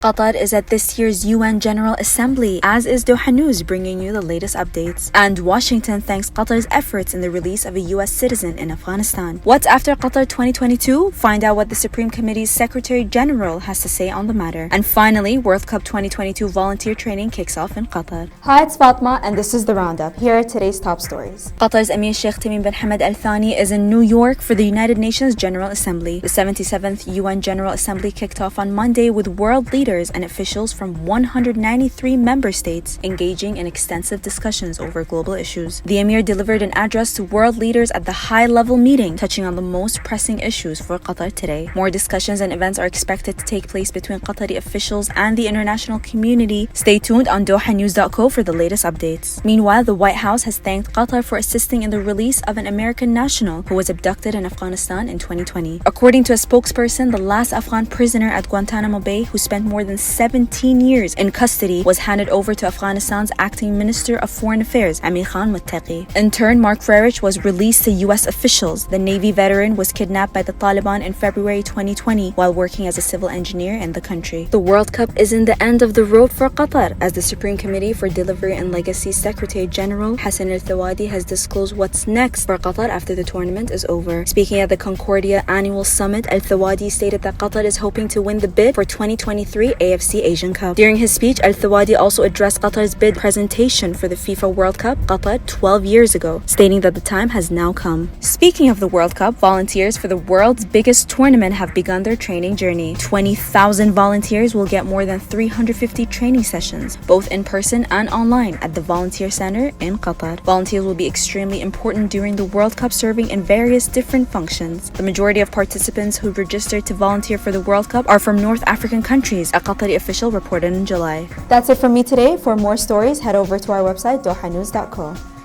Qatar is at this year's UN General Assembly, as is Doha News, bringing you the latest updates. And Washington thanks Qatar's efforts in the release of a US citizen in Afghanistan. What's after Qatar 2022? Find out what the Supreme Committee's Secretary General has to say on the matter. And finally, World Cup 2022 volunteer training kicks off in Qatar. Hi, it's Fatma, and this is the Roundup. Here are today's top stories. Qatar's Amir Tamim bin Hamad Al Thani is in New York for the United Nations General Assembly. The 77th UN General Assembly kicked off on Monday with world leaders and officials from 193 member states engaging in extensive discussions over global issues. The Amir delivered an address to world leaders at the high-level meeting, touching on the most pressing issues for Qatar today. More discussions and events are expected to take place between Qatari officials and the international community. Stay tuned on DohaNews.co for the latest updates. Meanwhile, the White House has thanked Qatar for assisting in the release of an American national who was abducted in Afghanistan in 2020. According to a spokesperson, the last Afghan prisoner at Guantanamo Bay, who spent more than 17 years in custody, was handed over to Afghanistan's acting Minister of Foreign Affairs, Amir In turn, Mark Frerich was released to U.S. officials. The Navy veteran was kidnapped by the Taliban in February 2020 while working as a civil engineer in the country. The World Cup isn't the end of the road for Qatar, as the Supreme Committee for Delivery and Legacy Secretary General Hassan Al-Thawadi has disclosed what's next for Qatar after the tournament is over. Speaking at the Concordia Annual Summit, Al-Thawadi stated that Qatar is hoping to win the bid for 2023 AFC Asian Cup. During his speech, Al-Thawadi also addressed Qatar's bid presentation for the FIFA World Cup Qatar 12 years ago, stating that the time has now come. Speaking of the World Cup, volunteers for the world's biggest tournament have begun their training journey. 20,000 volunteers will get more than 350 training sessions, both in person and online, at the Volunteer Center in Qatar. Volunteers will be extremely important during the World Cup, serving in various different functions. The majority of participants who registered to volunteer for the World Cup are from North African countries, a Qatari official reported in July. That's it from me today. For more stories, head over to our website, DohaNews.co.